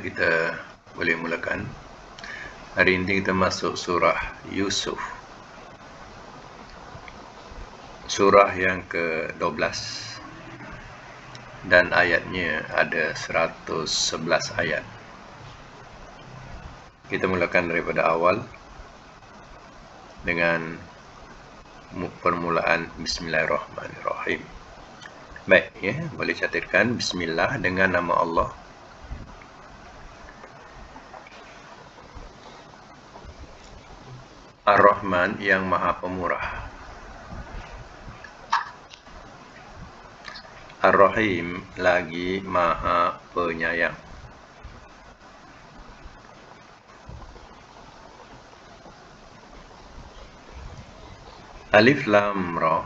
kita boleh mulakan. Hari ini kita masuk surah Yusuf. Surah yang ke-12. Dan ayatnya ada 111 ayat. Kita mulakan daripada awal dengan permulaan Bismillahirrahmanirrahim. Baik, ya, boleh catatkan Bismillah dengan nama Allah. Ar-Rahman yang Maha Pemurah. Ar-Rahim lagi Maha Penyayang. Alif Lam Ra.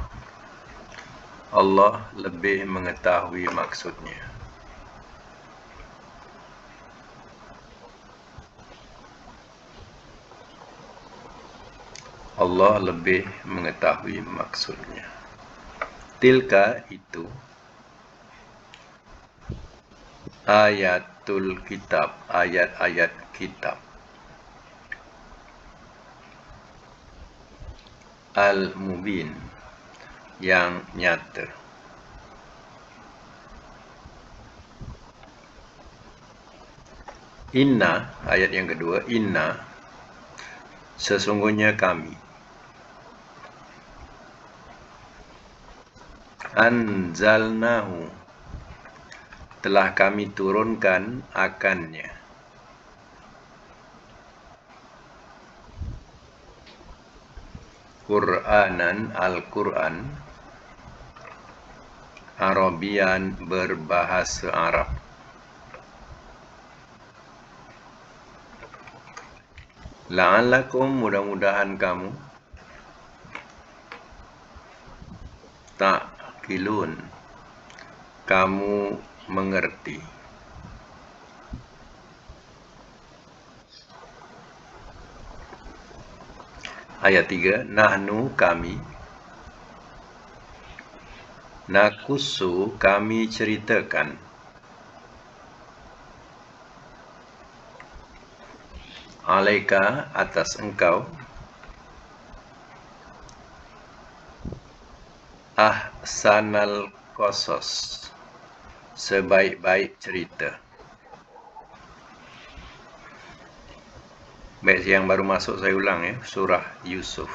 Allah lebih mengetahui maksudnya. Allah lebih mengetahui maksudnya. Tilka itu ayatul kitab, ayat-ayat kitab. Al-Mubin yang nyata. Inna, ayat yang kedua, inna, sesungguhnya kami. Anzalnahu, telah kami turunkan akannya. Qur'anan, Al-Quran, Arabian, berbahasa Arab. La'allakum, mudah-mudahan kamu ta'qilun, kamu mengerti. Ayat 3, nahnu, kami, nakussu, kami ceritakan, alaika, atas engkau, ahsanal qasas, sebaik-baik cerita. Baik, yang baru masuk saya ulang, ya, surah Yusuf.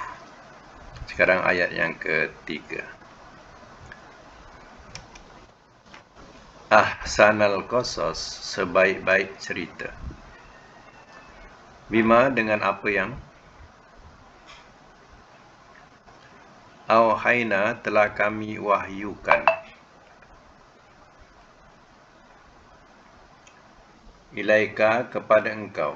Sekarang ayat yang ketiga. Ahsanal qasas, sebaik-baik cerita. Bima, dengan apa yang, auhayna, telah kami wahyukan, ilaika, kepada engkau,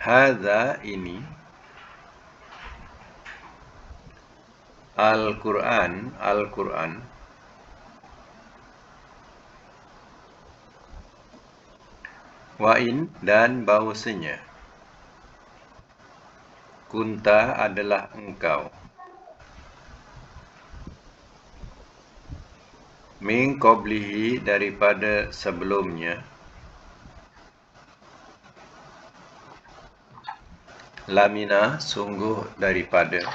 hadza, ini, Al-Quran, Al-Quran, wa'in, dan bahwasanya, kunta, adalah engkau, min qablihi, daripada sebelumnya, lamina, sungguh daripada,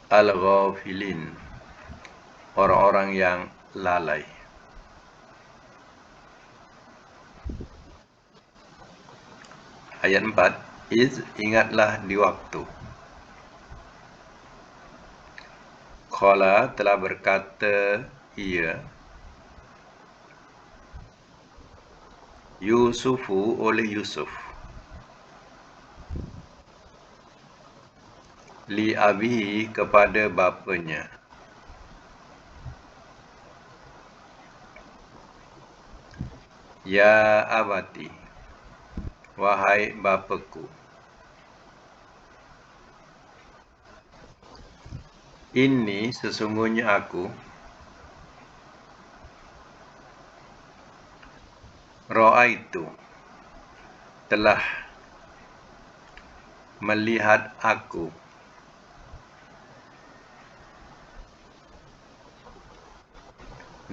al-ghafilin, orang-orang yang lalai. Ayat 4, iz, ingatlah di waktu, qala, telah berkata ia, Yusufu, oleh Yusuf, li abihi, kepada bapanya, ya abati, wahai bapaku, ini, sesungguhnya aku, ra'aitu, telah melihat aku,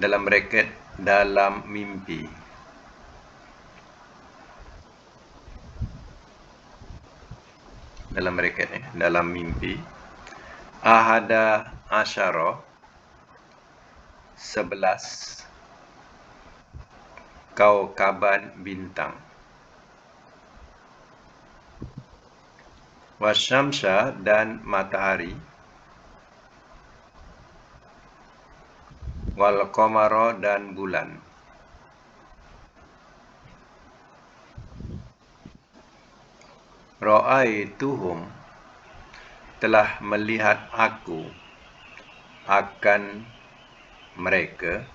dalam bracket dalam mimpi. Dalam bracket dalam mimpi. Ahada asyara 11 kaukaban bintang. Wasyamsa dan matahari. Wal qamara dan bulan. Ra'aituhum telah melihat aku akan mereka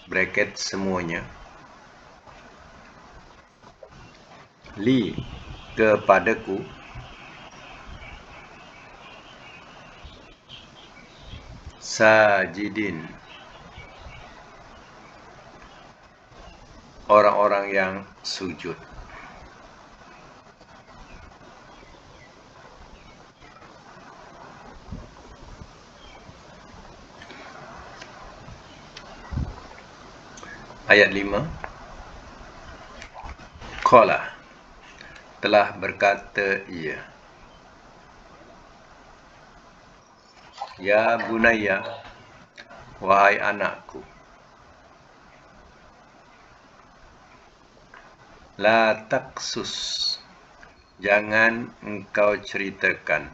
bracket semuanya li kepadaku sajidin orang-orang yang sujud. Ayat 5. Qala telah berkata ia, ya bunayya wahai anakku, la taqsus jangan engkau ceritakan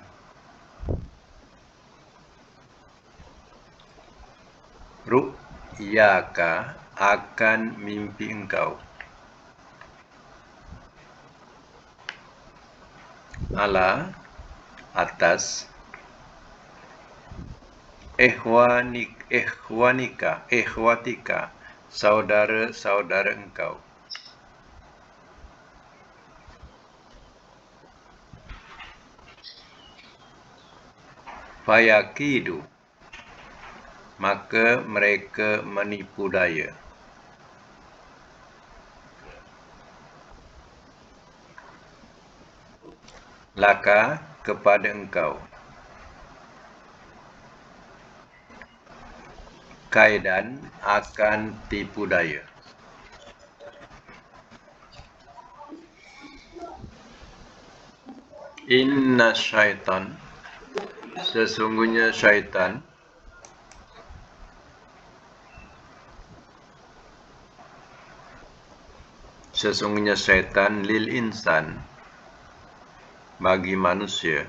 ru'yaka akan mimpi engkau ala atas ikhwatika saudara-saudara engkau. Fayakidu maka mereka menipu daya. Laka kepada engkau. Kaidan akan tipu daya. Inna syaitan sesungguhnya syaitan lil insan bagi manusia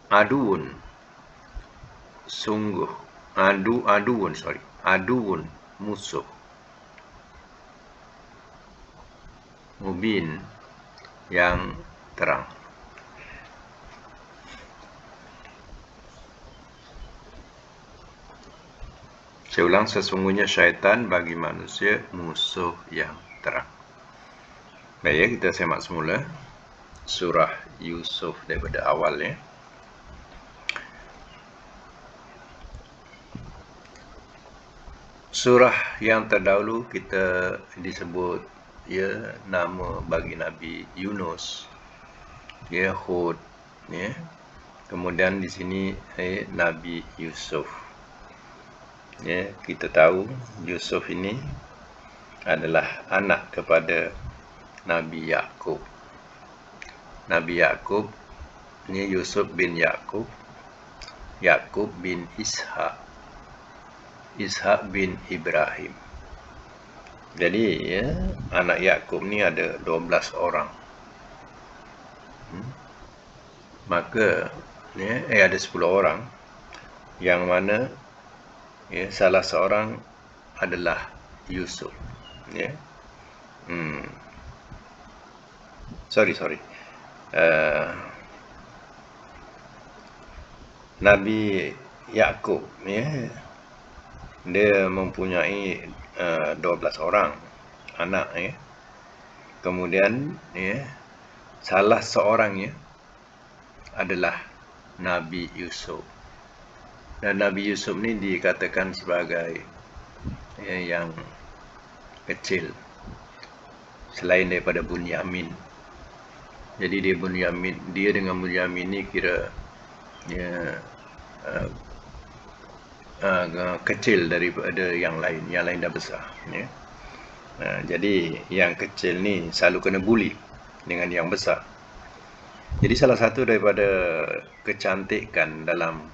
aduun musuh mubin yang terang. Saya ulang, sesungguhnya syaitan bagi manusia musuh yang terang. Baik, kita semak semula surah Yusuf daripada awalnya. Surah yang terdahulu kita disebut nama bagi Nabi Yunus, Hud, kemudian di sini Nabi Yusuf. Kita tahu Yusuf ini adalah anak kepada Nabi Yakub. Nabi Yakub ni Yusuf bin Yakub, Yakub bin Ishaq, Ishaq bin Ibrahim. Jadi anak Yakub ni ada 12 orang. Maka ada 10 orang yang mana salah seorang adalah Yusuf. Sorry. Nabi Yakub dia mempunyai 12 orang anak. Kemudian salah seorangnya adalah Nabi Yusuf. Dan Nabi Yusuf ni dikatakan sebagai yang kecil selain daripada Bunyamin. Jadi dia dengan Bunyamin ni kira ya, kecil daripada yang lain dah besar, ya. Jadi yang kecil ni selalu kena bully dengan yang besar. Jadi salah satu daripada kecantikan dalam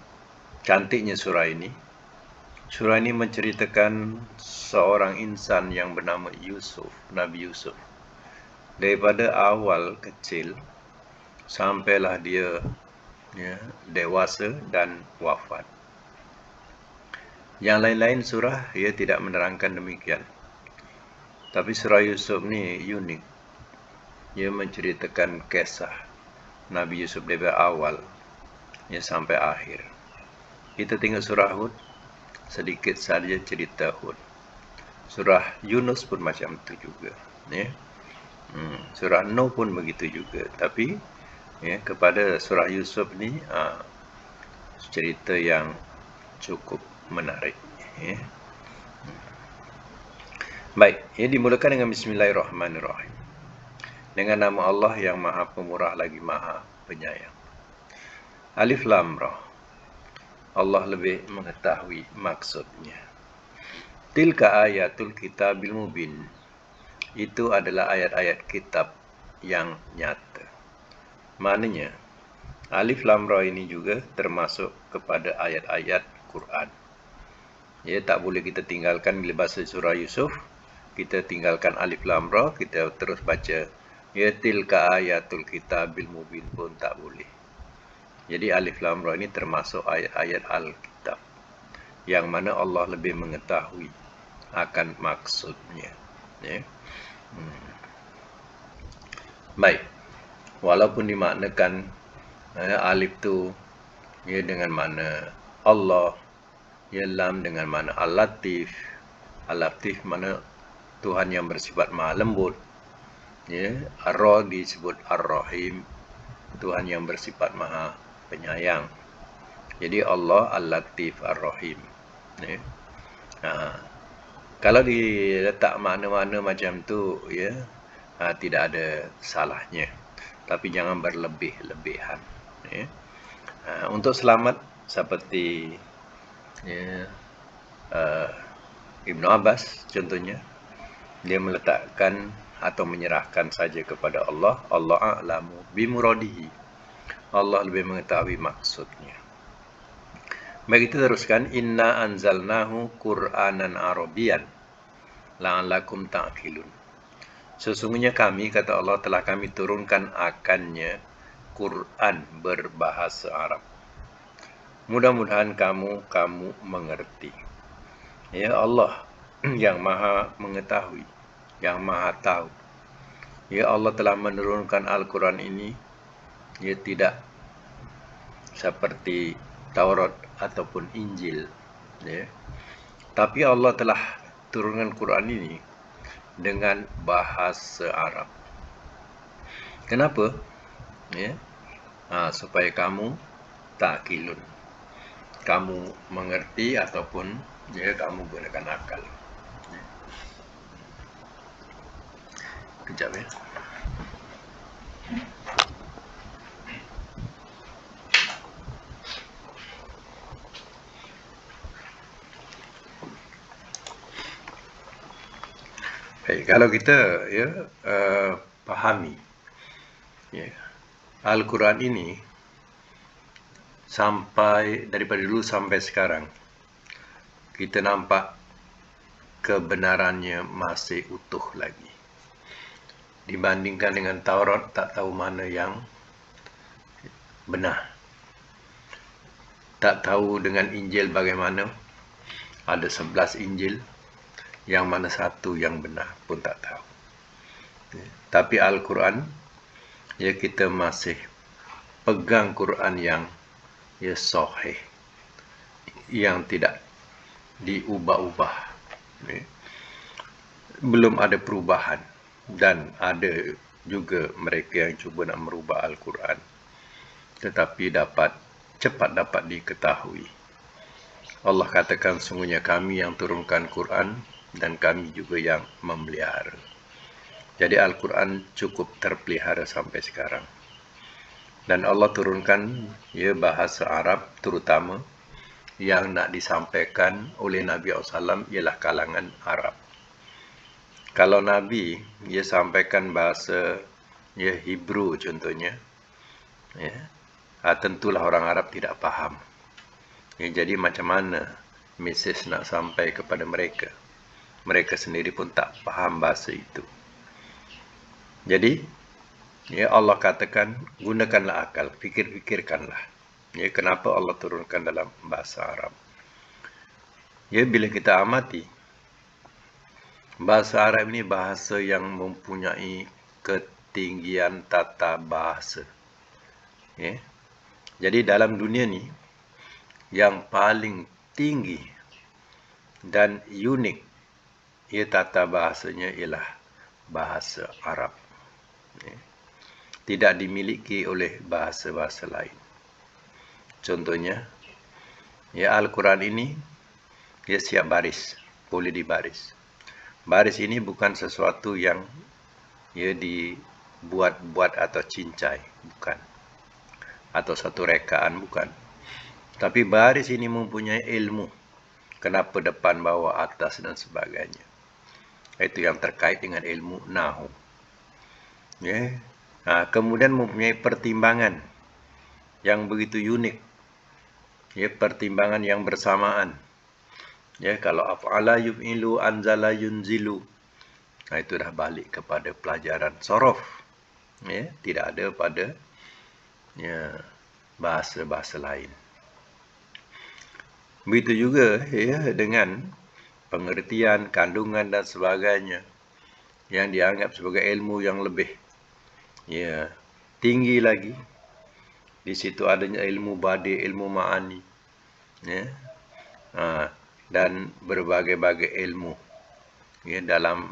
cantiknya surah ini menceritakan seorang insan yang bernama Yusuf, Nabi Yusuf. Daripada awal kecil sampailah dia dewasa dan wafat. Yang lain-lain surah ia tidak menerangkan demikian. Tapi surah Yusuf ni unik. Ia menceritakan kisah Nabi Yusuf dari awal sampai akhir. Kita tengok surah Hud, sedikit saja cerita Hud. Surah Yunus pun macam tu juga, ya. Surah Nuh pun begitu juga. Tapi kepada surah Yusuf ni cerita yang cukup menarik, ya. Baik, ia dimulakan dengan Bismillahirrahmanirrahim. Dengan nama Allah yang Maha Pemurah lagi Maha Penyayang. Alif Lam Ra. Allah lebih mengetahui maksudnya. Tilka ayatul kitabil mubin. Itu adalah ayat-ayat kitab yang nyata. Maknanya, Alif Lam Ra ini juga termasuk kepada ayat-ayat Quran. Ya, tak boleh kita tinggalkan bila baca surah Yusuf. Kita tinggalkan Alif Lam Ra, kita terus baca ya tilka ayatul kitabil mubin pun tak boleh. Jadi Alif Lam Ra ini termasuk ayat-ayat Alkitab yang mana Allah lebih mengetahui akan maksudnya, ya. Baik, walaupun dimaknakan alif tu dengan makna Allah, lam dengan makna Al-Latif. Al-Latif mana Tuhan yang bersifat maha lembut, ya. Ar-Ra disebut Ar-Rahim, Tuhan yang bersifat maha penyayang. Jadi Allah Al-Latif Ar-Rahim, ya. Kalau diletak makna-makna macam tu, ya, tidak ada salahnya. Tapi jangan berlebih-lebihan, ya. Untuk selamat seperti Ibnu Abbas contohnya, dia meletakkan atau menyerahkan saja kepada Allah. Allah a'lamu bimuradihi. Allah lebih mengetahui maksudnya. Baik, kita teruskan. Inna anzalnahu Qur'anan Arabian la'allakum ta'qilun. Sesungguhnya kami, kata Allah, telah kami turunkan akannya Quran berbahasa Arab. Mudah-mudahan kamu mengerti. Ya, Allah yang maha mengetahui, yang maha tahu. Ya, Allah telah menurunkan Al-Quran ini, ya, tidak seperti Taurat ataupun Injil, ya. Tapi Allah telah turunkan Quran ini dengan bahasa Arab. Kenapa? Ya, supaya kamu ta'qilun, kamu mengerti ataupun kamu gunakan akal. Kejap, ya. Baik, kalau kita pahami Al-Quran ini sampai daripada dulu sampai sekarang, kita nampak kebenarannya masih utuh lagi. Dibandingkan dengan Taurat, tak tahu mana yang benar. Tak tahu dengan Injil bagaimana. Ada 11 Injil, yang mana satu yang benar pun tak tahu. Tapi Al-Quran, ya, kita masih pegang Quran yang sahih, yang tidak diubah-ubah, ya. Belum ada perubahan. Dan ada juga mereka yang cuba nak merubah Al-Quran, tetapi cepat dapat diketahui. Allah katakan, sungguhnya kami yang turunkan Quran dan kami juga yang memelihara. Jadi Al-Quran cukup terpelihara sampai sekarang. Dan Allah turunkan bahasa Arab terutama yang nak disampaikan oleh Nabi SAW ialah kalangan Arab. Kalau Nabi sampaikan bahasa Hebrew contohnya, tentulah orang Arab tidak faham. Jadi macam mana mesej nak sampai kepada mereka? Mereka sendiri pun tak faham bahasa itu. Jadi Allah katakan, gunakanlah akal, fikir-fikirkanlah. Kenapa Allah turunkan dalam bahasa Arab? Bila kita amati, bahasa Arab ini bahasa yang mempunyai ketinggian tata bahasa. Jadi dalam dunia ni, yang paling tinggi dan unik, tata bahasanya ialah bahasa Arab. Tidak dimiliki oleh bahasa-bahasa lain. Contohnya, Al-Quran ini, siap baris, boleh dibaris. Baris ini bukan sesuatu yang dibuat-buat atau cincai, bukan. Atau satu rekaan, bukan. Tapi baris ini mempunyai ilmu. Kenapa depan, bawah, atas dan sebagainya. Itu yang terkait dengan ilmu nahu. Kemudian mempunyai pertimbangan yang begitu unik. Pertimbangan yang bersamaan. Kalau af'ala yuf'ilu, anzala yunzilu. Itu dah balik kepada pelajaran sorof. Tidak ada pada bahasa-bahasa lain. Begitu juga dengan pengertian, kandungan dan sebagainya yang dianggap sebagai ilmu yang lebih tinggi lagi. Di situ adanya ilmu badi, ilmu ma'ani, dan berbagai-bagai ilmu dalam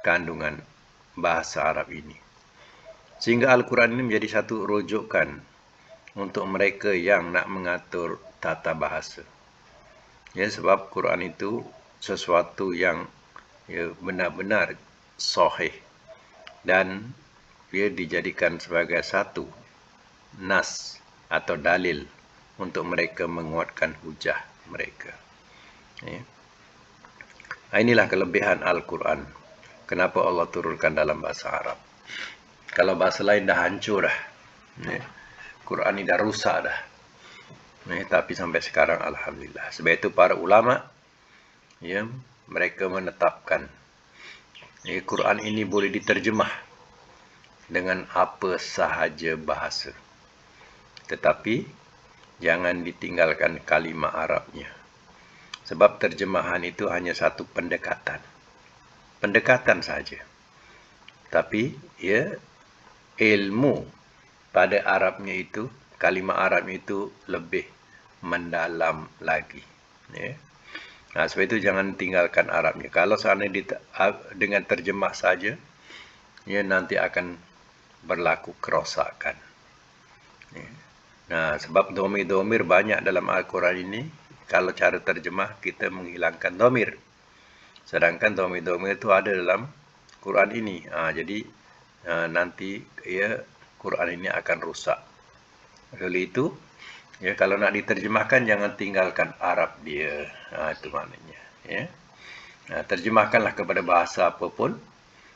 kandungan bahasa Arab ini. Sehingga Al-Quran ini menjadi satu rujukan untuk mereka yang nak mengatur tata bahasa. Sebab Quran itu sesuatu yang benar-benar sahih dan dijadikan sebagai satu nas atau dalil untuk mereka menguatkan hujah mereka. Inilah kelebihan Al-Quran. Kenapa Allah turunkan dalam bahasa Arab? Kalau bahasa lain dah hancur dah. Quran ini dah rusak dah. Tapi sampai sekarang Alhamdulillah. Sebab itu para ulama, mereka menetapkan Quran ini boleh diterjemah dengan apa sahaja bahasa. Tetapi jangan ditinggalkan kalimah Arabnya. Sebab terjemahan itu hanya satu pendekatan. Pendekatan saja. Tapi ilmu pada Arabnya itu, kalimah Arabnya itu lebih mendalam lagi. Sebab itu jangan tinggalkan Arabnya. Kalau seandainya dengan terjemah saja, nanti akan berlaku kerosakan. Sebab domir-domir banyak dalam Al-Quran ini. Kalau cara terjemah, kita menghilangkan domir. Sedangkan domir-domir itu ada dalam Quran ini. Jadi nanti Quran ini akan rusak. Oleh itu, kalau nak diterjemahkan, jangan tinggalkan Arab dia. Itu maknanya. Terjemahkanlah kepada bahasa apapun,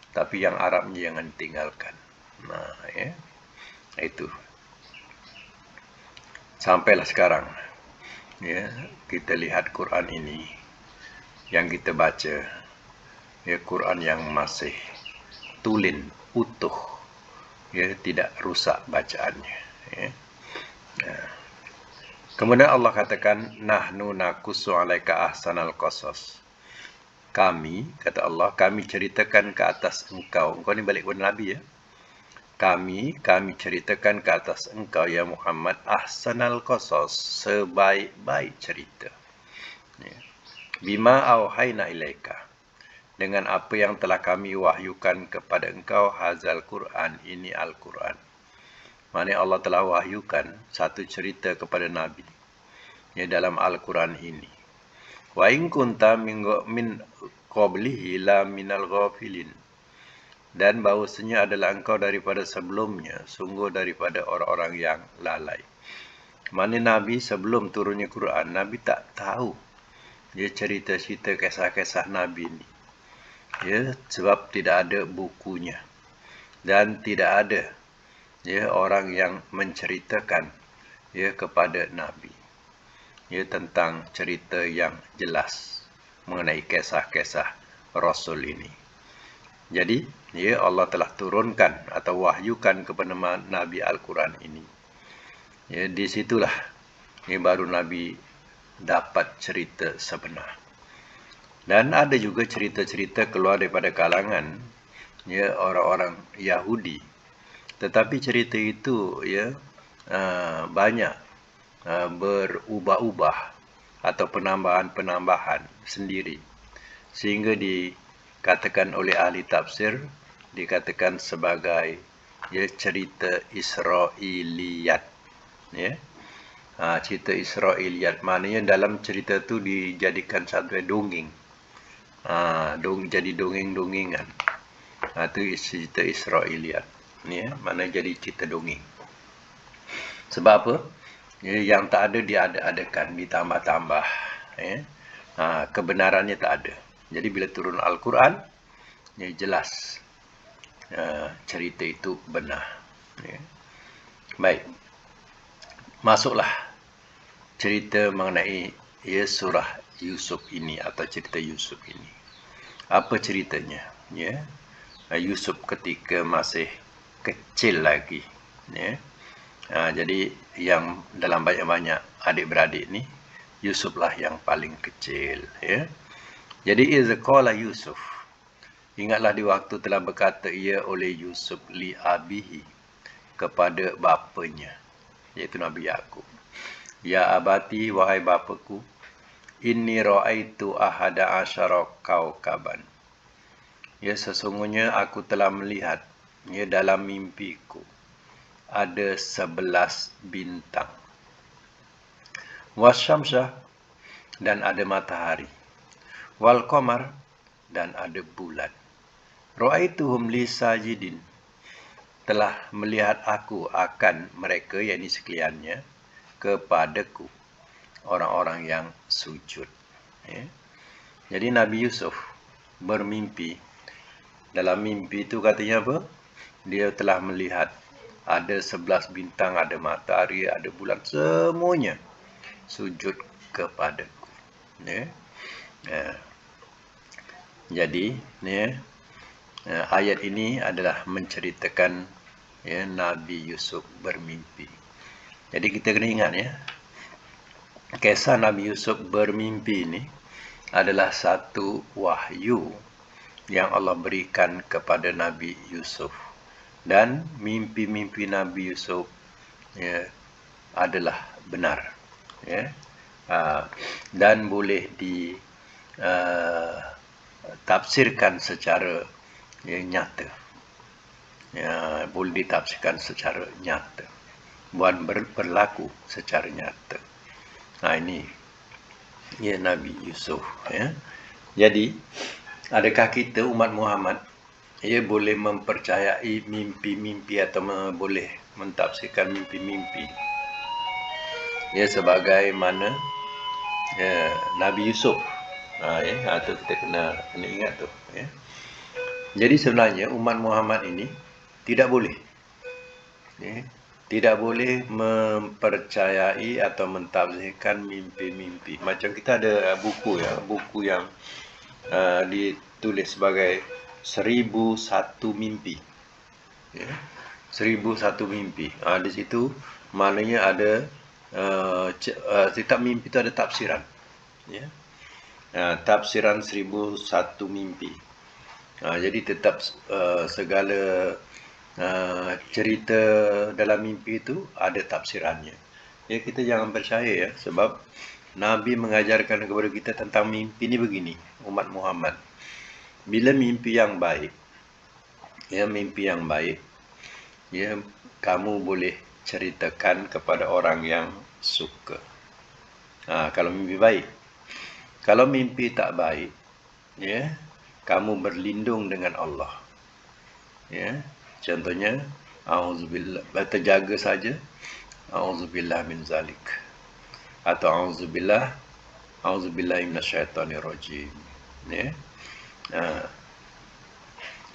tapi yang Arabnya jangan tinggalkan. Itu. Sampailah sekarang, kita lihat Quran ini yang kita baca, Quran yang masih tulen, utuh, tidak rusak bacaannya. Kemudian Allah katakan, nahnu naqussu 'alaika ahsanal qasas. Kami, kata Allah, kami ceritakan ke atas engkau. Engkau ni balik kepada Nabi, Kami ceritakan ke atas engkau, ya Muhammad, ahsanal qasas, sebaik-baik cerita. Bima auhayna ilaika, dengan apa yang telah kami wahyukan kepada engkau, hazal Quran, ini Al-Quran. Maksudnya Allah telah wahyukan satu cerita kepada Nabi dalam Al-Quran ini. Wa in kunta min qablihi la minal ghafilin. dan bahawasanya adalah engkau daripada sebelumnya, sungguh daripada orang-orang yang lalai. Mana Nabi sebelum turunnya Quran, Nabi tak tahu dia cerita-cerita kisah-kisah Nabi ni. Ya, sebab tidak ada bukunya dan tidak ada ya orang yang menceritakan ya kepada Nabi ya tentang cerita yang jelas mengenai kisah-kisah Rasul ini. Jadi, ya Allah telah turunkan atau wahyukan kepada Nabi Al-Quran ini. Ya, di situlah ya baru Nabi dapat cerita sebenar. Dan ada juga cerita-cerita keluar daripada kalangan ya orang-orang Yahudi. Tetapi cerita itu ya banyak berubah-ubah atau penambahan-penambahan sendiri. Sehingga dikatakan oleh ahli tafsir, dikatakan sebagai ya cerita Israiliyat. Ya. Cerita Israiliyat maknanya dalam cerita tu dijadikan satu dongeng. Jadi dongeng-dongengan. Itu cerita Israiliyat. Ya, mana jadi cerita dongeng. Sebab apa? Ya, yang tak ada diada-adakan, ditambah-tambah. Ya. Kebenarannya tak ada. Jadi bila turun Al-Quran, ya jelas cerita itu benar. Ya. Baik. Masuklah cerita mengenai ya surah Yusuf ini atau cerita Yusuf ini. Apa ceritanya? Ya. Yusuf ketika masih kecil lagi. Ya. Jadi yang dalam banyak-banyak adik-beradik ni, Yusuflah yang paling kecil. Ya. Jadi iz qala Yusuf. Ingatlah di waktu telah berkata ia oleh Yusuf li abihi kepada bapanya, iaitu Nabi Yaqub. Ya abati, wahai bapaku, inni ra'aitu ahada asyara kaukaban. Ya, sesungguhnya aku telah melihat ya dalam mimpiku ada 11 bintang. Wasyamsah, dan ada matahari. Wal qamar, dan ada bulan. Ra'aituhum li sajidin. Telah melihat aku akan mereka, yakni sekaliannya, kepadaku, orang-orang yang sujud. Ya. Jadi Nabi Yusuf bermimpi. Dalam mimpi itu katanya apa? Dia telah melihat ada 11 bintang, ada matahari, ada bulan, semuanya sujud kepadaku. Ya. Jadi ya, ayat ini adalah menceritakan ya, Nabi Yusuf bermimpi. Jadi kita kena ingat ya, kisah Nabi Yusuf bermimpi ini adalah satu wahyu yang Allah berikan kepada Nabi Yusuf. Dan mimpi-mimpi Nabi Yusuf ya, adalah benar. Ya. Dan boleh ditafsirkan secara ya, nyata. Ya, boleh ditafsirkan secara nyata. Buat berlaku secara nyata. Ini ya Nabi Yusuf. Ya. Jadi, adakah kita umat Muhammad boleh mempercayai mimpi-mimpi atau boleh mentafsirkan mimpi-mimpi ya sebagaimana ya, Nabi Yusuf? Itu kita kena ingat tu. Ya. Jadi sebenarnya umat Muhammad ini tidak boleh. Ya. Tidak boleh mempercayai atau mentafsirkan mimpi-mimpi. Macam kita ada buku yang ditulis sebagai 1001 mimpi. Ya. 1001 mimpi. Di situ maknanya ada setiap mimpi itu ada tafsiran. Ya. Tafsiran 1001 mimpi. Jadi tetap segala cerita dalam mimpi itu ada tafsirannya. Ya, kita jangan percaya ya, sebab Nabi mengajarkan kepada kita tentang mimpi ni begini, umat Muhammad. Bila mimpi yang baik, ya kamu boleh ceritakan kepada orang yang suka. Kalau mimpi baik. Kalau mimpi tak baik, ya, kamu berlindung dengan Allah. Ya, contohnya auzubillah, terjaga saja auzubillah min zalik, atau auzubillah minasyaitonirrajim. Ya.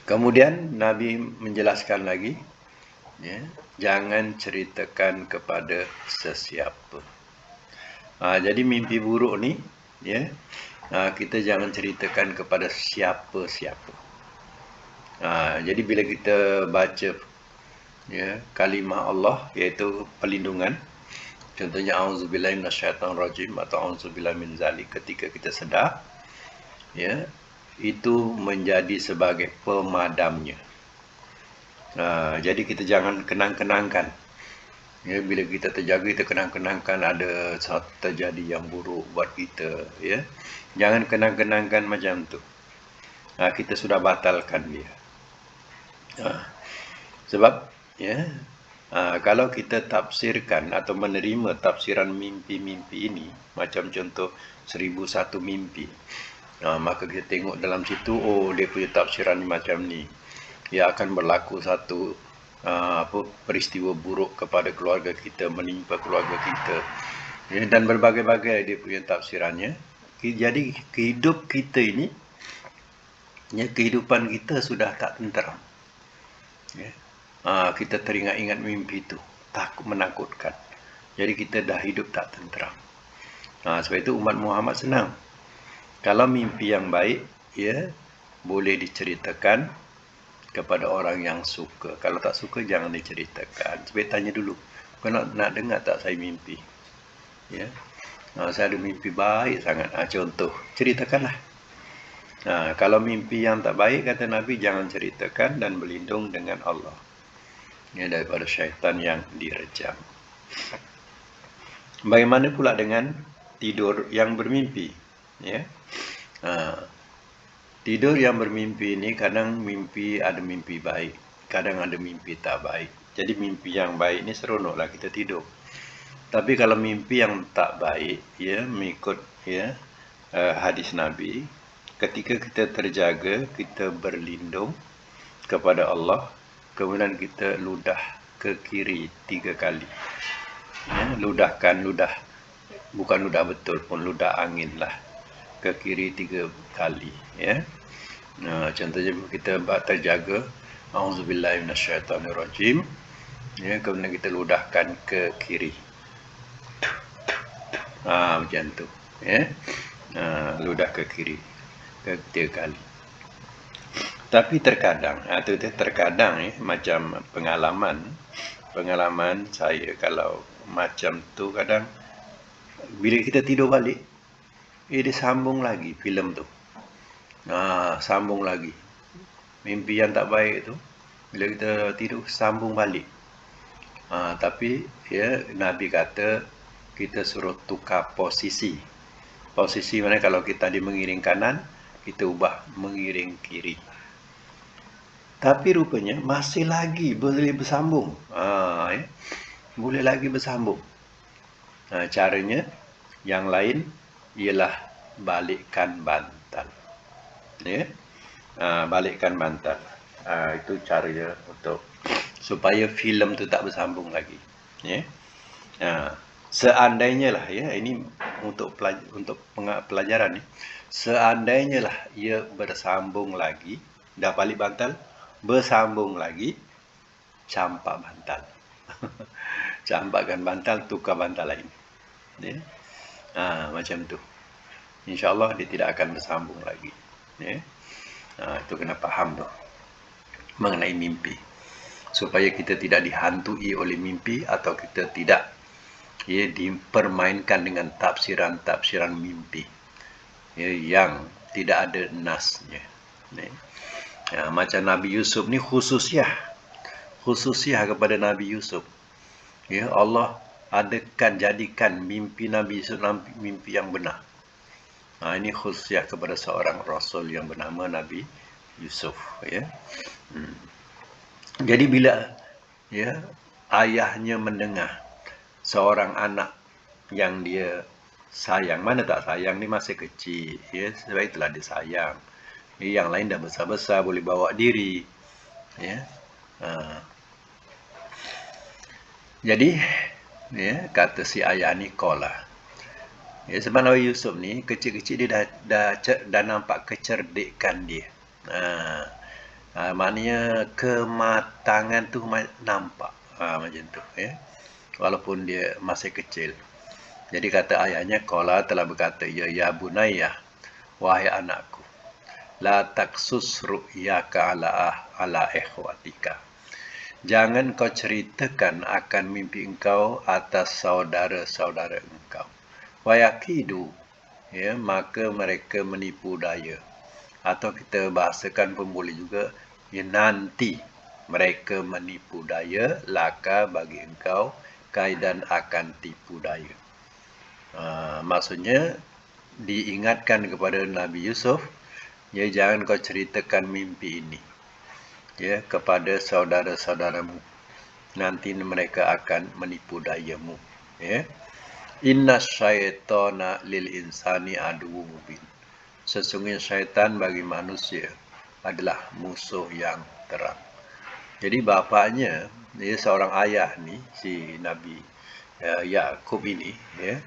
Kemudian Nabi menjelaskan lagi, ya, jangan ceritakan kepada sesiapa. Jadi mimpi buruk ni, ya, kita jangan ceritakan kepada siapa-siapa. Jadi bila kita baca, ya, kalimah Allah, iaitu perlindungan, contohnya auzubillahi minasyaitonirrajim atau auzubillahi min zalik, ketika kita sedar, ya, itu menjadi sebagai pemadamnya. Jadi kita jangan kenang-kenangkan. Ya, bila kita terjaga, kita kenang-kenangkan ada satu terjadi yang buruk buat kita. Ya, jangan kenang-kenangkan macam tu. Kita sudah batalkan dia. Sebab, ya, kalau kita tafsirkan atau menerima tafsiran mimpi-mimpi ini, macam contoh 1001 mimpi, maka kita tengok dalam situ, oh, dia punya tafsiran macam ni. Ia akan berlaku satu peristiwa buruk kepada keluarga kita, menimpa keluarga kita, ya, dan berbagai-bagai dia punya tafsirannya. Jadi hidup kita ini, ya, kehidupan kita sudah tak tenteram. Ya. Kita teringat-ingat mimpi itu, takut, menakutkan. Jadi kita dah hidup tak tenteram. Sebab itu umat Muhammad senang. Kalau mimpi yang baik, ya, boleh diceritakan kepada orang yang suka. Kalau tak suka, jangan diceritakan. Sebab tanya dulu, kau nak dengar tak saya mimpi? Ya, saya ada mimpi baik sangat. Contoh, ceritakanlah. Kalau mimpi yang tak baik, kata Nabi, jangan ceritakan dan berlindung dengan Allah, ya, daripada syaitan yang direjam. Bagaimana pula dengan tidur yang bermimpi? Ya. Tidur yang bermimpi ini kadang mimpi, ada mimpi baik, kadang ada mimpi tak baik. Jadi mimpi yang baik ni seronoklah kita tidur. Tapi kalau mimpi yang tak baik, ya, mengikut, ya, hadis Nabi, ketika kita terjaga, kita berlindung kepada Allah, kemudian kita ludah ke kiri 3 kali. Ya, ludahkan, bukan ludah betul pun, ludah angin lah, ke kiri 3 kali. Ya. Contohnya kita terjaga auzubillahi minasyaitonirrajim, ya, kemudian kita ludahkan ke kiri, macam tu, ya, ludah ke kiri ke 3 kali. Tapi terkadang, terkadang, ya, macam pengalaman saya, kalau macam tu, kadang bila kita tidur balik, dia sambung lagi filem tu. Sambung lagi mimpi yang tak baik tu, bila kita tidur sambung balik. Tapi, ya, Nabi kata kita suruh tukar posisi. Posisi mana, kalau kita di mengiring kanan, kita ubah mengiring kiri. Tapi rupanya masih lagi boleh bersambung. Ya, boleh lagi bersambung. Caranya yang lain ialah balikkan bantal. Ya, balikkan bantal. Itu caranya untuk supaya filem tu tak bersambung lagi. Ya, seandainya lah, ya, ini untuk pelajaran ni, seandainya lah ia bersambung lagi, dah balik bantal, bersambung lagi, campak bantal. Campakkan bantal, tukar bantal lain. Ya, macam tu. InsyaAllah dia tidak akan bersambung lagi. Ya. Itu kena faham tu mengenai mimpi, supaya kita tidak dihantui oleh mimpi, atau kita tidak, ya, dipermainkan dengan tafsiran mimpi, ya, yang tidak ada nasnya. Ya. Macam Nabi Yusuf ni khususiah kepada Nabi Yusuf. Ya, Allah jadikan mimpi Nabi Yusuf mimpi yang benar. Ini khususnya kepada seorang Rasul yang bernama Nabi Yusuf. Ya. Jadi bila, ya, ayahnya mendengar seorang anak yang dia sayang, mana tak sayang, ni masih kecil, ya, sebab itulah dia sayang. Yang lain dah besar-besar, boleh bawa diri. Ya. Jadi ya, kata si ayah ni qala. Ya, sebab Nabi Yusuf ni kecil-kecil dia dah nampak kecerdikan dia. Maknanya kematangan tu nampak. Macam tu ya. Walaupun dia masih kecil. Jadi kata ayahnya qala telah berkata, ya bunayya, wahai anakku, la taksus ru'yaka ala ikhwatika. Jangan kau ceritakan akan mimpi engkau atas saudara-saudara engkau. Wayakidu, ya, maka mereka menipu daya. Atau kita bahasakan pun boleh juga, ya, nanti mereka menipu daya laka bagi engkau, kaidan akan tipu daya. Maksudnya diingatkan kepada Nabi Yusuf, ya, jangan kau ceritakan mimpi ini, ya, kepada saudara-saudaramu. Nanti mereka akan menipu dayamu. Ya. Inna syaitana lil insani aduwwun mubin. Sesungguhnya syaitan bagi manusia adalah musuh yang terang. Jadi bapaknya, dia seorang ayah ni, si Nabi Yakub ini, ya,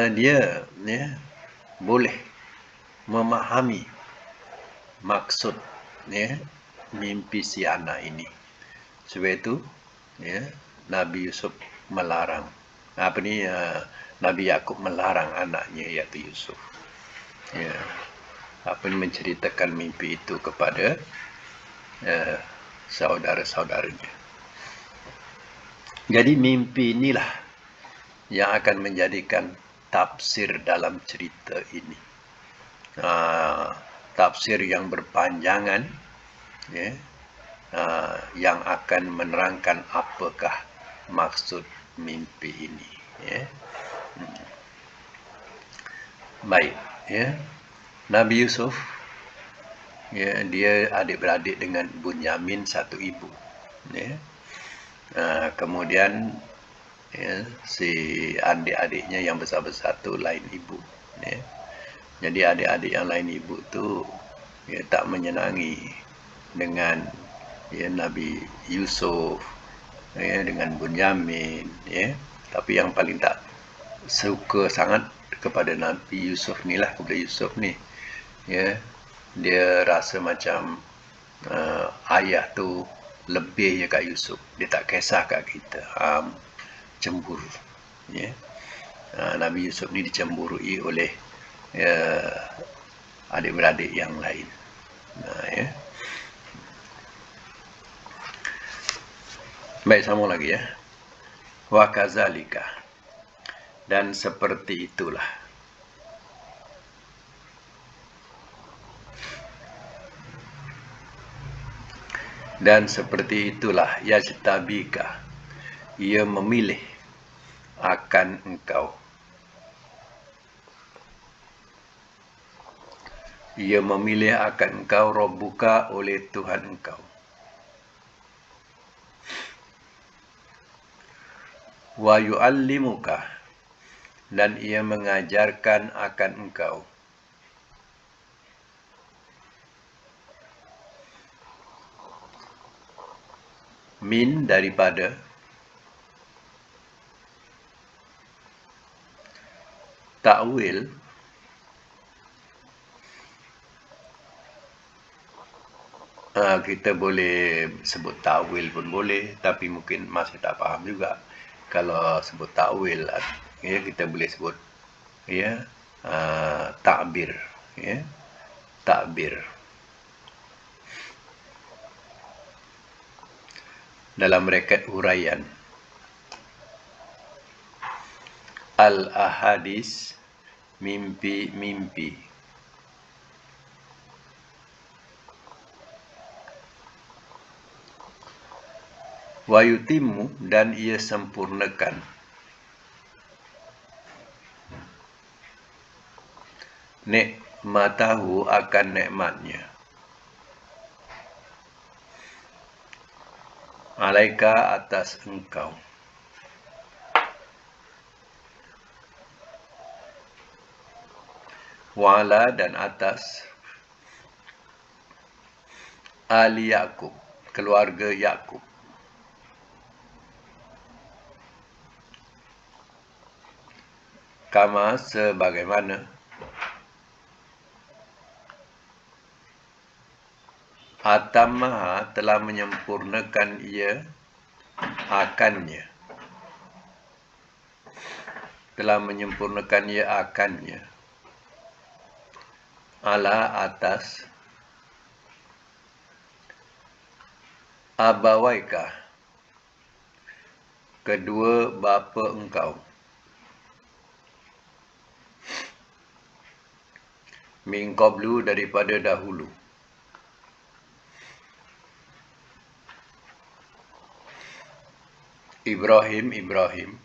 dia ya, boleh memahami maksud ya, mimpi si anak ini. Sebab itu ya, Nabi Yusuf melarang. Nabi Yakub melarang anaknya iaitu Yusuf. Ya. Menceritakan mimpi itu kepada saudara-saudaranya. Jadi mimpi inilah yang akan menjadikan tafsir dalam cerita ini. Tafsir yang berpanjangan, ya, yang akan menerangkan apakah maksud mimpi ini. Ya. Baik. Ya. Nabi Yusuf, ya, dia adik-beradik dengan Bunyamin satu ibu. Ya. Kemudian ya, si adik-adiknya yang besar-besar tu lain ibu. Ya. Jadi adik-adik yang lain ibu tu ya, tak menyenangi dengan ya, Nabi Yusuf, ya, dengan Bunyamin, ya. Tapi yang paling tak suka sangat kepada Nabi Yusuf ni lah, kepada Yusuf ni, ya, dia rasa macam ayah tu lebih je kat Yusuf, dia tak kisah kat kita, cemburu, ya. Nabi Yusuf ni dicemburui oleh adik-beradik yang lain. Ya. Baik, sambung lagi ya. Wa kazalika, dan seperti itulah. Dan seperti itulah yajtabika, ia memilih akan engkau. Ia memilih akan engkau Rabbuka, oleh Tuhan engkau. Wa yu'allimuka, dan ia mengajarkan akan engkau. Min, daripada. Ta'wil, kita boleh sebut ta'wil pun boleh, tapi mungkin masih tak faham juga. Kalau sebut ta'wil, ya, kita boleh sebut ya, ta'bir, ya, ta'bir. Dalam braket huraian, al-ahadis, mimpi-mimpi. Wa yutimmu, dan ia sempurnakan. Nikmatahu, akan nikmatnya. Alaika, atas engkau. Wa'ala, dan atas Ali Yakub, keluarga Yakub. Kama sebagaimana Atamaha telah menyempurnakan ia akannya. Telah menyempurnakan ia akannya. Ala atas abawaika, kedua bapa engkau. Min qablu, daripada dahulu. Ibrahim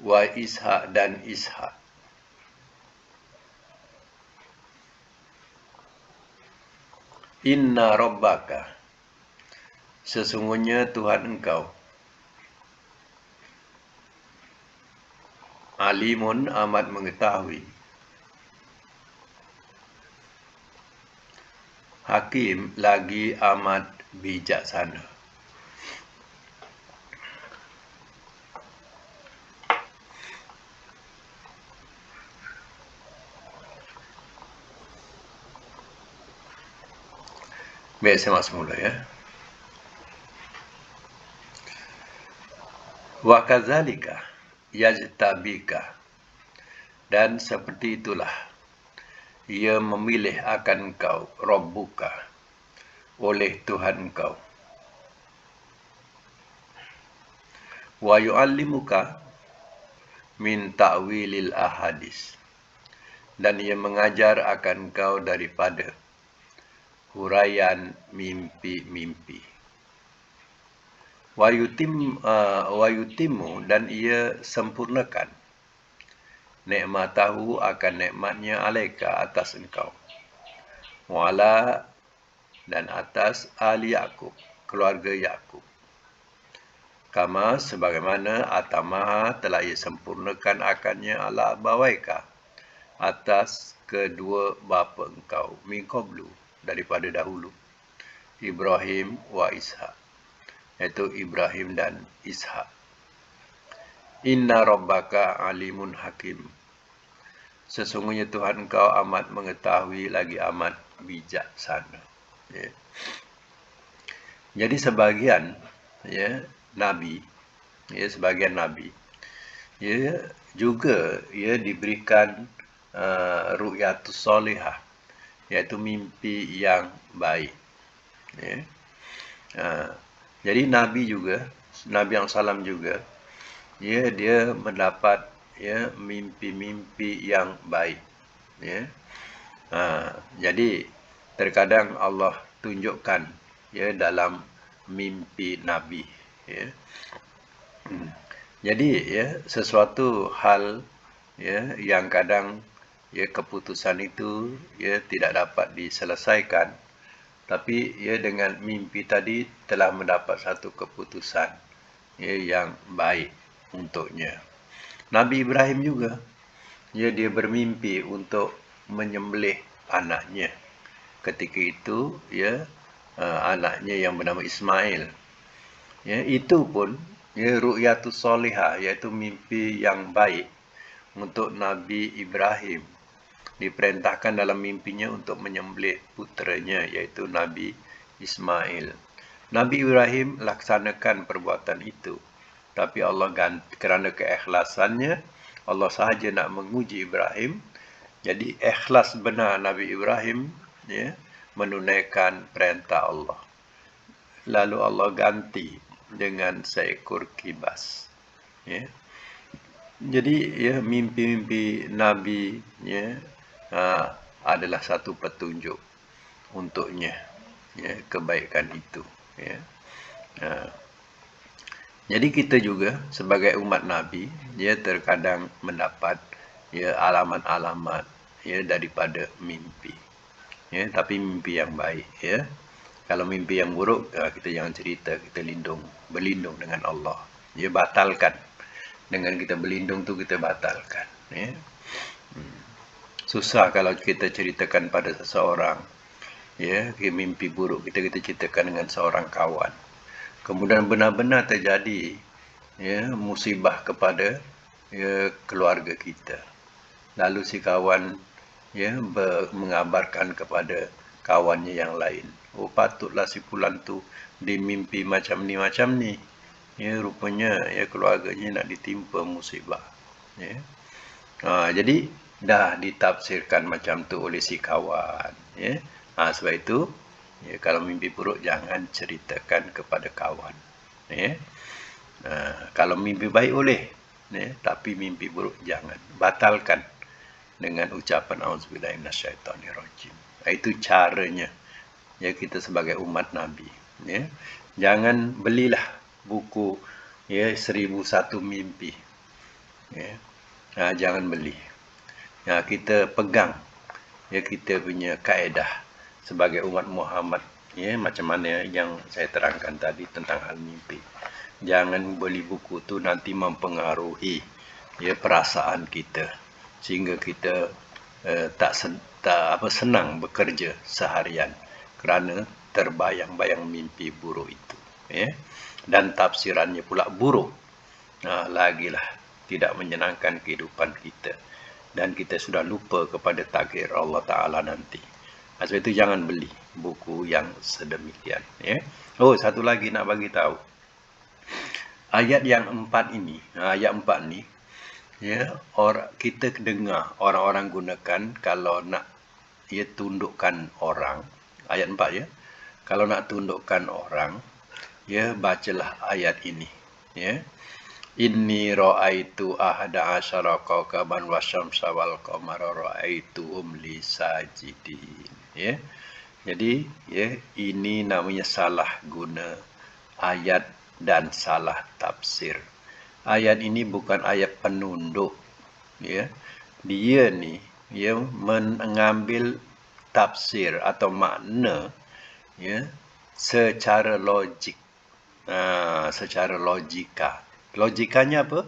wa Ishak dan Ishak. Inna rabbaka, sesungguhnya Tuhan engkau, alimun, amat mengetahui, hakim, lagi amat bijaksana. Baik, saya masuk mula ya. Wa kadzalika yajtabika, dan seperti itulah ia memilih akan engkau, Rabbuka, oleh Tuhan engkau. Wa yu'allimuka min ta'wilil ahadis, dan ia mengajar akan engkau daripada huraian mimpi-mimpi. Wa yutimmu, dan ia sempurnakan nikmatahu, akan nikmatnya, alaika, atas engkau. Wala, dan atas ali Yakub, keluarga Yakub. Kama, sebagaimana atamaha telah ia sempurnakan akannya, ala bawaika, atas kedua bapa engkau, min qablu, daripada dahulu. Ibrahim wa Ishak, iaitu Ibrahim dan Ishak. Inna rabbaka alimun hakim, sesungguhnya Tuhan engkau amat mengetahui, lagi amat bijaksana. Ya. Jadi sebagian nabi, sebagian nabi juga diberikan ru'yatus solihah, iaitu mimpi yang baik. Jadi Nabi yang salam juga, dia mendapat mimpi-mimpi yang baik. Jadi terkadang Allah tunjukkan dalam mimpi Nabi. Jadi sesuatu hal yang kadang keputusan itu tidak dapat diselesaikan, tapi dengan mimpi tadi telah mendapat satu keputusan yang baik untuknya. Nabi Ibrahim juga dia bermimpi untuk menyembelih anaknya. Ketika itu anaknya yang bernama Ismail. Itu pun ru'yatus solihah, iaitu mimpi yang baik untuk Nabi Ibrahim. Diperintahkan dalam mimpinya untuk menyembelih puteranya, iaitu Nabi Ismail. Nabi Ibrahim laksanakan perbuatan itu, tapi Allah kerana keikhlasannya, Allah sahaja nak menguji Ibrahim. Jadi ikhlas benar Nabi Ibrahim menunaikan perintah Allah. Lalu Allah ganti dengan seekor kibas. Jadi mimpi-mimpi Nabi adalah satu petunjuk untuknya, kebaikan itu. Jadi kita juga sebagai umat Nabi, terkadang mendapat alamat-alamat daripada mimpi. Tapi mimpi yang baik. Kalau mimpi yang buruk, kita jangan cerita, kita berlindung dengan Allah. Batalkan. Dengan kita berlindung tu kita batalkan. Susah kalau kita ceritakan pada seseorang, ya, mimpi buruk kita ceritakan dengan seorang kawan. Kemudian benar-benar terjadi, ya, musibah kepada, ya, keluarga kita. Lalu si kawan, ya, mengabarkan kepada kawannya yang lain. Oh, patutlah si fulan tu dimimpi macam ni. Ya, rupanya ya keluarganya nak ditimpa musibah. Ya. Jadi dah ditafsirkan macam tu oleh si kawan. Ya. Sebab itu, ya, kalau mimpi buruk jangan ceritakan kepada kawan. Ya. Kalau mimpi baik boleh, ya, tapi mimpi buruk jangan. Batalkan dengan ucapan auzubillahi minasyaitonirrajim. Itu caranya, ya, kita sebagai umat Nabi. Ya. Jangan belilah buku, ya, 1001 mimpi. Ya. Jangan beli. Ya, kita pegang, ya, kita punya kaedah sebagai umat Muhammad, ya, macam mana yang saya terangkan tadi tentang hal mimpi. Jangan beli buku tu nanti mempengaruhi, ya, perasaan kita sehingga kita tak senang bekerja seharian kerana terbayang-bayang mimpi buruk itu, ya. Dan tafsirannya pula buruk. Lagilah tidak menyenangkan kehidupan kita dan kita sudah lupa kepada takdir Allah Ta'ala nanti. Sebab itu jangan beli buku yang sedemikian, ya. Oh, satu lagi nak bagi tahu. Ayat yang 4 ini, ayat 4 ni, ya, kita dengar orang-orang gunakan kalau nak, ya, tundukkan orang. Ayat 4, ya. Kalau nak tundukkan orang, ya, bacalah ayat ini, ya. Inni ra'aitu ahada asyara kawkaban wasyamsa wal qamara ra'aituhum li sajidin. Ya. Jadi, ya, ini namanya salah guna ayat dan salah tafsir. Ayat ini bukan ayat penunduk, ya. Dia ni, ya, mengambil tafsir atau makna, ya, secara logik, secara logika. Logikanya apa?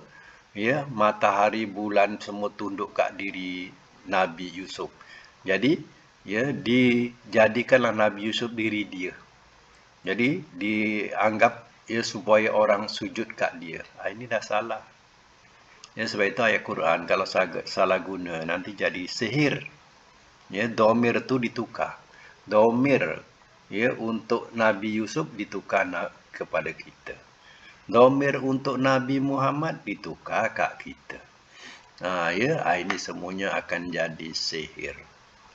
Ya, matahari, bulan semua tunduk kat diri Nabi Yusuf. Jadi, ya, dijadikanlah Nabi Yusuf diri dia. Jadi, dianggap, ya, supaya orang sujud kat dia. Ini dah salah. Ya, sebab itu ayat Quran kalau salah guna nanti jadi sihir. Ya, domir tu ditukar. Domir, ya, untuk Nabi Yusuf ditukar kepada kita. Domir untuk Nabi Muhammad ditukar kat kita. Ya, ini semuanya akan jadi sihir.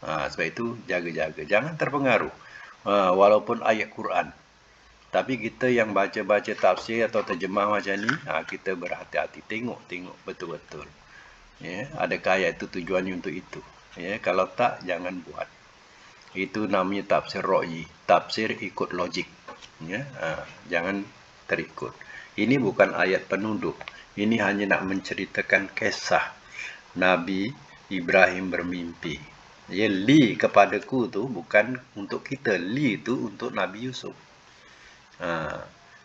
Sebab itu jaga-jaga, jangan terpengaruh. Walaupun ayat Quran, tapi kita yang baca-baca tafsir atau terjemah macam ni, kita berhati-hati, tengok betul-betul. Ya, adakah ayat itu tujuannya untuk itu? Ya, kalau tak, jangan buat. Itu namanya tafsir ra'yi, tafsir ikut logik. Ya, jangan terikut. Ini bukan ayat penunduk. Ini hanya nak menceritakan kisah Nabi Ibrahim bermimpi. Ya, li kepadaku tu bukan untuk kita. Li tu untuk Nabi Yusuf.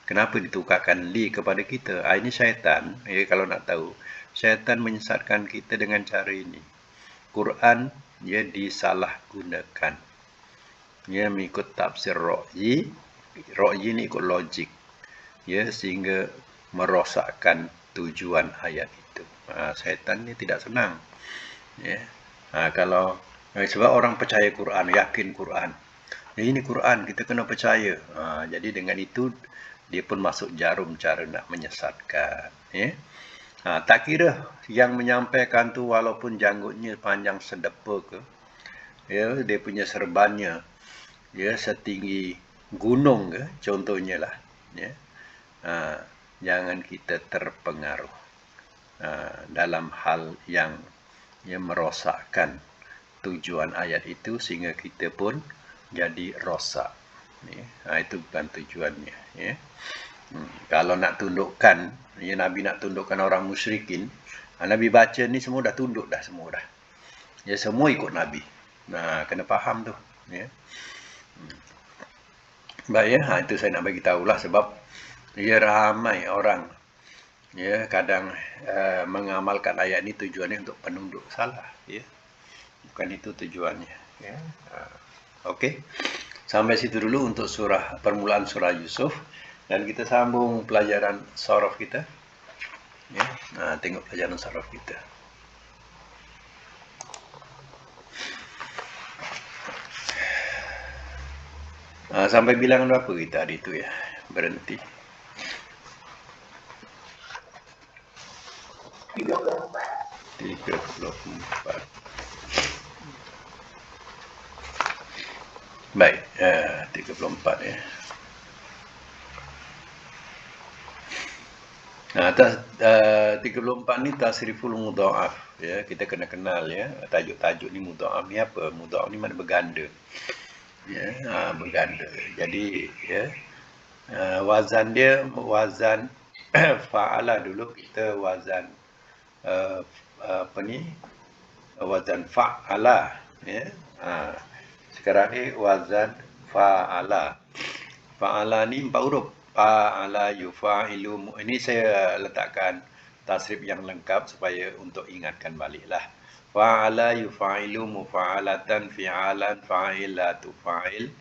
Kenapa ditukarkan li kepada kita? Ini syaitan. Ya, kalau nak tahu, syaitan menyesatkan kita dengan cara ini. Quran, ya, disalahgunakan. Ya, mengikut tafsir ra'yi. Ra'yi ni ikut logik. Ya, sehingga merosakkan tujuan ayat itu. Syaitan ni tidak senang. Ya. Kalau sebab orang percaya Quran, yakin Quran. Ya, ini Quran, kita kena percaya. Jadi dengan itu dia pun masuk jarum cara nak menyesatkan. Ya. Tak kira yang menyampaikan tu walaupun janggutnya panjang sedepa ke, ya, dia punya serbannya, ya, setinggi gunung ke, contohnya lah. Ya. Jangan kita terpengaruh dalam hal yang, ya, merosakkan tujuan ayat itu sehingga kita pun jadi rosak. Ya. Itu bukan tujuannya. Ya. Kalau nak tundukkan, ya, Nabi nak tundukkan orang musyrikin, Nabi baca ni semua dah tunduk dah semua dah. Ya, semua ikut Nabi. Kena faham tu. Ya. Baik, ya, itu saya nak bagi tahulah sebab, ya, ramai orang, ya, kadang mengamalkan ayat ni tujuannya untuk penunduk. Salah, ya. Bukan itu tujuannya. Ya. Okey. Sampai situ dulu untuk permulaan surah Yusuf, dan kita sambung pelajaran sorof kita. Ya. Tengok pelajaran sorof kita. Sampai bilangan berapa kita hari itu ya? Berhenti. 34. Baik, 34 ya. Atas 34 ni tasriful mudha'af ya, kita kena kenal ya. Tajuk-tajuk ni mudha'af ni apa? Mudha'af ni mana berganda. Ya, berganda. Jadi ya, wazan dia wazan fa'ala dulu kita wazan apa ni? Wazan fa'ala ya. Sekarang ni wazan fa'ala. Fa'ala ni 4 huruf. Fa'ala yufa'ilu. Ini saya letakkan tasrif yang lengkap supaya untuk ingatkan baliklah. Fa'ala yufa'ilu mufa'alatan fi'alan fa'ilatu fa'il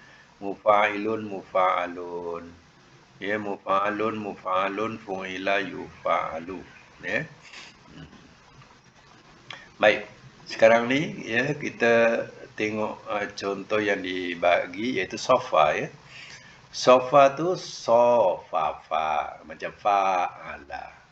mufa'ilun mufa'alun. Ya, mufa'alun mufa'alun fu'ila yufa'alu. Ya. Baik. Sekarang ni ya kita tengok contoh yang dibagi iaitu sofa ya. Sofa tu sofa macam fa'ala.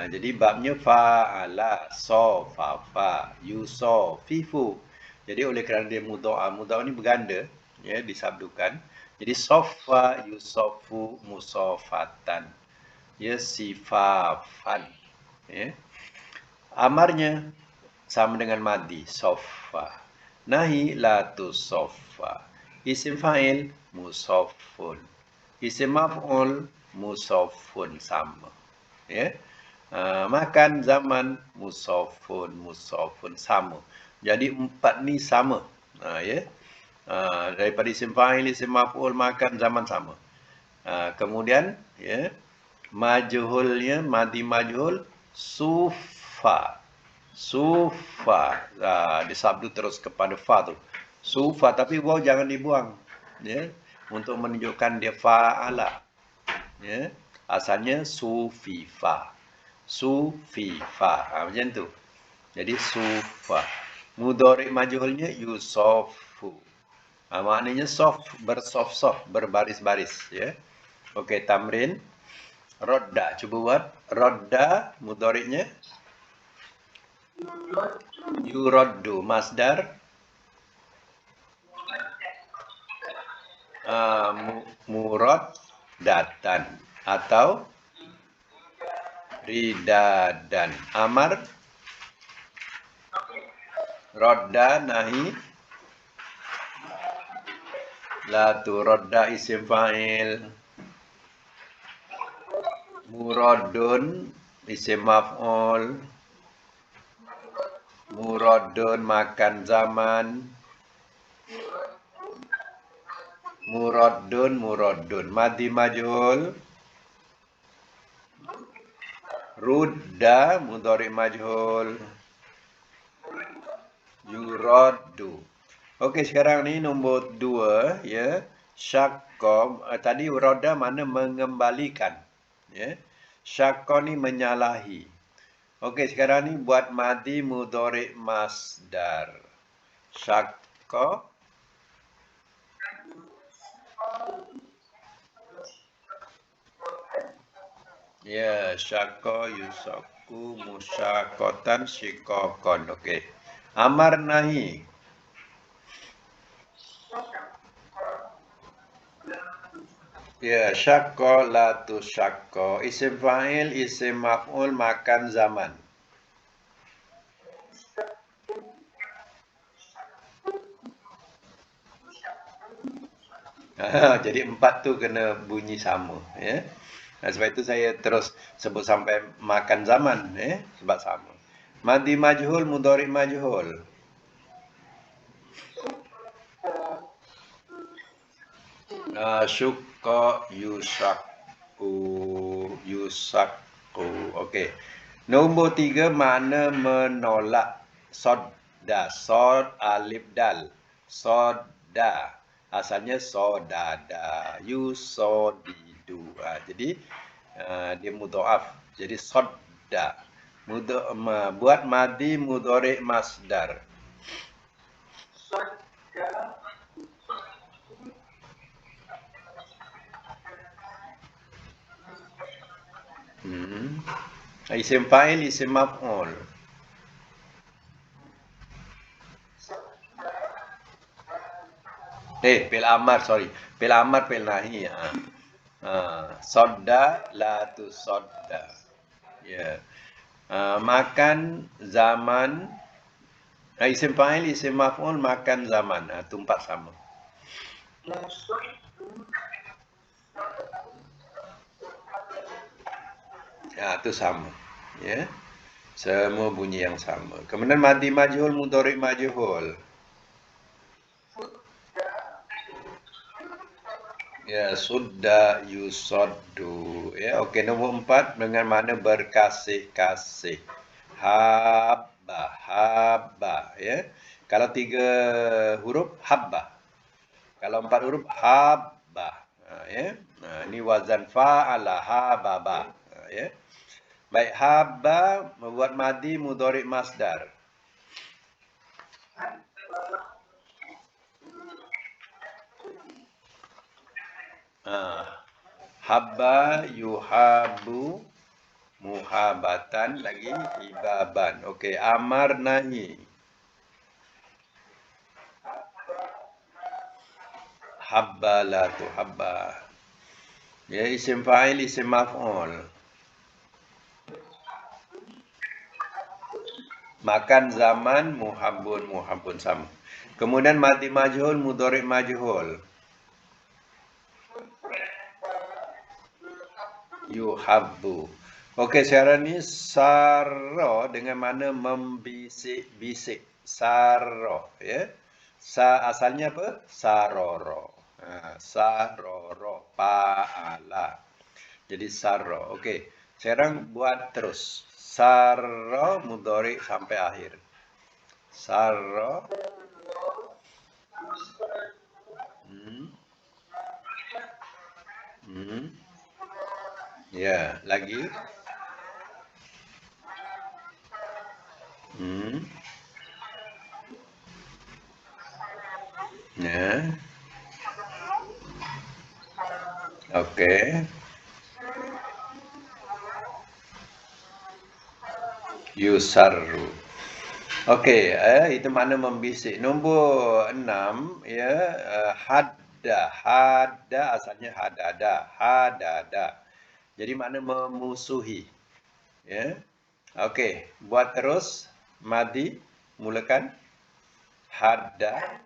Jadi babnya fa'ala sofa yusofifu. Jadi oleh kerana dia mudha'af ni berganda ya, disabdukan. Jadi sofa yusofu musofatan. Ya, sifafan. Ya. Amarnya sama dengan madi sofa. Nahi la tu sofa. Isim fa'il musoffun. Isim maf'ul musoffun sama. Ya. Makan zaman musoffun sama. Jadi 4 ni sama. Ya. Daripada isim fa'il, isim maf'ul, makan zaman sama. Kemudian ya, majhulnya madi majhul sufa. Disabdu terus kepada fa tu. Sufa, tapi waw jangan dibuang ya, untuk menunjukkan dia fa'ala ya. Asalnya sufifa. Macam tu. Jadi sufa. Mudhari' majhulnya yusofu. Maknanya soft, bersoft-soft, berbaris-baris ya. Okey, tamrin rodda, cuba buat. Rodda mudhari'nya yuraddu, masdar muraddatan atau ridadan. Amar rodda, nahi la turadda, isim fa'il. Muradun isim maf'ul. Muradun makan zaman. Muradun madi majhul. Rudda mudhari' majhul. Yuraddu. Okey, sekarang ni nombor 2 ya. Syaqqa, tadi radda mana mengembalikan ya. Syaqqa ni menyalahi. Okey, sekarang ni buat madi mudhari' masdar. Syaqqa ya, syaqqa yusaqqu musyaqqatan syiqqaqan. Okey. Amar nahi. Ya, syaqqa la tusyaqqa. Isim fa'il, isim maf'ul, makan zaman. Jadi 4 tu kena bunyi sama ya. Sebab itu saya terus sebut sampai makan zaman ya, sebab sama. Madi majhul, mudhari' majhul. Syukka yusaqqu. Okey. Nombor 3 makna menolak. Da. Sod alif dal. Soda. Asalnya sodada. Yusodidu. Jadi dia mudha'af. Jadi sodda. Buat madi mudhari masdar. Isim fa'il, isim maf'ul. Fil amar, sorry. Fil amar, fil nahi. Sodda, la tu sodda. Ya. Makan zaman. Isim fa'il, isim maf'ul, makan zaman. Itu empat sama. Itu sama. Ya. Semua bunyi yang sama. Kemudian madi majhul, mudhari majhul. Ya, sudah yusoddu. Ya, okey. Nombor 4 dengan mana berkasih-kasih. Habba, habba. Ya. Kalau 3 huruf, habba. Kalau 4 huruf, habba. Ya. Ini wazan fa'ala, hababa. Ya. Baik, habba membuat madi mudhari masdar. Habba yuhabu muhabatan lagi ibaban. Okey, amar nahi. Habba la tuhabba. Ya, isim fa'il, isim maf'ul. Makan zaman muhabbun, muhabbun sama. Kemudian madi majhul, mudhari majhul. Yuhabbu. Okey, sekarang ni sarro dengan mana membisik-bisik. Sarro, ya. Asalnya apa? Saroro. Saroro, pa'ala. Jadi sarro. Okey. Sekarang buat terus. Sarro mudhari sampai akhir. Sarro. Hmm. Hmm. Ya, lagi. Hmm. Ya. Okey. Yusarru. Okey, itu makna membisik. Nombor 6, ya, hadda. Hadda asalnya hadada. Hadada. Jadi makna memusuhi. Ya. Okey, buat terus. Madi, mulakan. Hadda.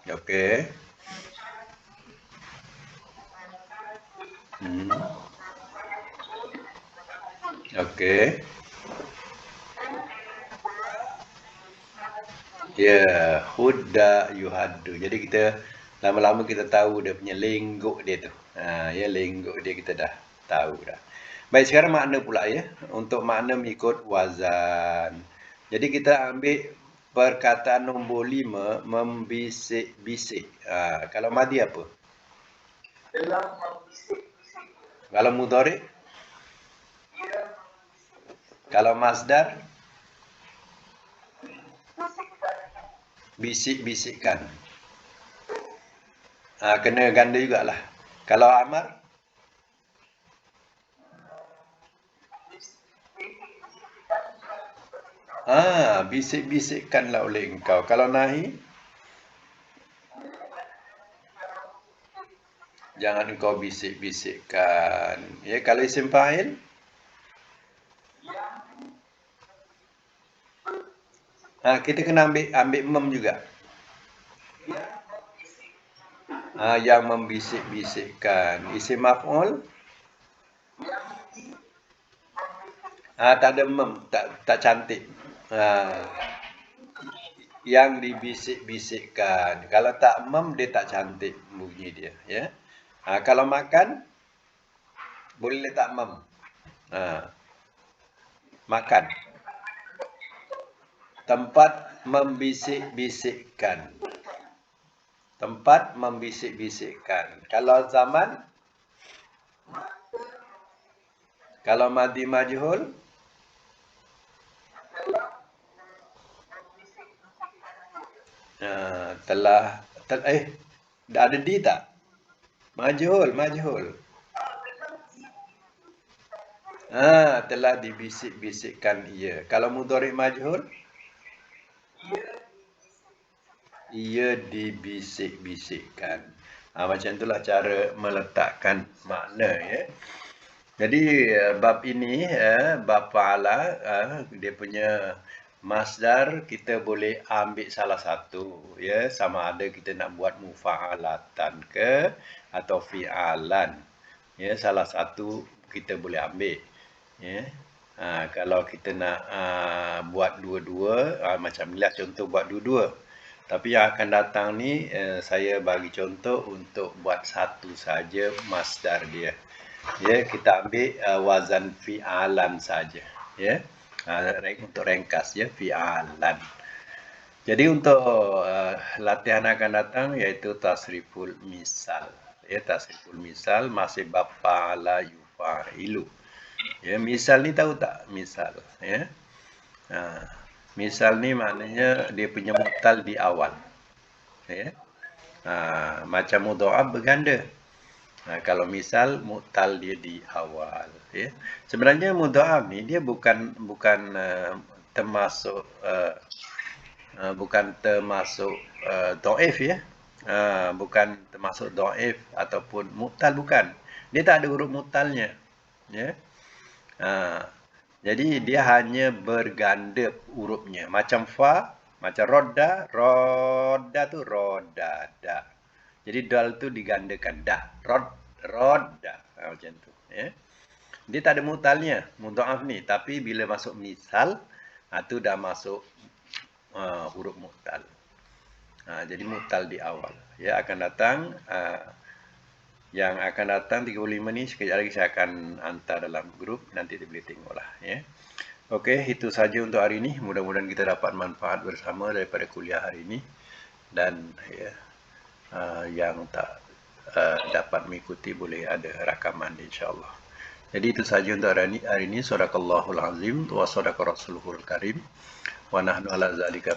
Okey. Hmm. Okey. Ya, hudda yuhaddu. Jadi kita lama-lama kita tahu dia punya lenggok dia tu. Ya, lenggok dia kita dah tahu dah. Baik, sekarang makna pula ya. Untuk makna mengikut wazan. Jadi kita ambil perkataan nombor 5, membisik-bisik. Kalau madi apa? Kalau mudhari? Kalau masdar? Bisik-bisikkan. Kena ganda jugalah. Kalau amar? Bisik-bisikkanlah oleh engkau. Kalau nahi? Jangan engkau bisik-bisikkan. Ya, kalau isim fa'il? Kita kena ambil mem juga. Yang membisik-bisikkan. Isim maf'ul? Tak ada mem, tak cantik. yang dibisik-bisikkan. Kalau tak dia tak cantik bunyi dia, ya. Kalau makan boleh tak makan. Tempat membisik-bisikkan. Tempat membisik-bisikkan. Kalau zaman, kalau madi majhul, telah ada di tak? Majhul. Telah dibisik-bisikkan ia. Kalau mudhari' majhul, ia dibisik-bisikkan. Macam itulah cara meletakkan makna, ya. Jadi bab ini, bab fa'ala, dia punya masdar kita boleh ambil salah satu, ya, sama ada kita nak buat mufa'alatan ke atau fi'alan, ya, salah satu kita boleh ambil, ya. Kalau kita nak buat dua-dua, macam inilah contoh buat dua-dua. Tapi yang akan datang ni saya bagi contoh untuk buat satu saja masdar dia. Ya, kita ambil wazan fi'alan saja, ya. Untuk ringkas, ya, fi'alan. Jadi untuk latihan akan datang iaitu tasriful misal. Ya, tasriful misal masih bab fa'ala yufa'ilu. Ya, misal ni tahu tak? Misal, ya. Misal ni maknanya dia punya mutal di awal. Ya. Macam mudha'af berganda. Kalau misal mutal dia di awal, ya. Sebenarnya mudha'af ni dia bukan termasuk dhaif, ya. Bukan termasuk dhaif ataupun mutal, bukan. Dia tak ada huruf mutalnya, ya. Jadi dia hanya berganda hurufnya. Macam fa, macam roda tu rodada. Jadi dal tu digandakan dah. Roda. Macam tu, ya. Dia tak ada mutalnya, mudha'af ni, tapi bila masuk misal, tu dah masuk huruf mutal. Jadi mutal di awal. Ya, akan datang yang akan datang 35 ni sekejap lagi saya akan hantar dalam grup, nanti dia boleh tengoklah, ya. Okey, itu saja untuk hari ini. Mudah-mudahan kita dapat manfaat bersama daripada kuliah hari ini. Dan ya, yang tak dapat mengikuti boleh ada rakaman, insya-Allah. Jadi itu saja untuk hari ini. Sadaqallahul azim wa sadaqa rasuluhul karim wa nahnu ala zalika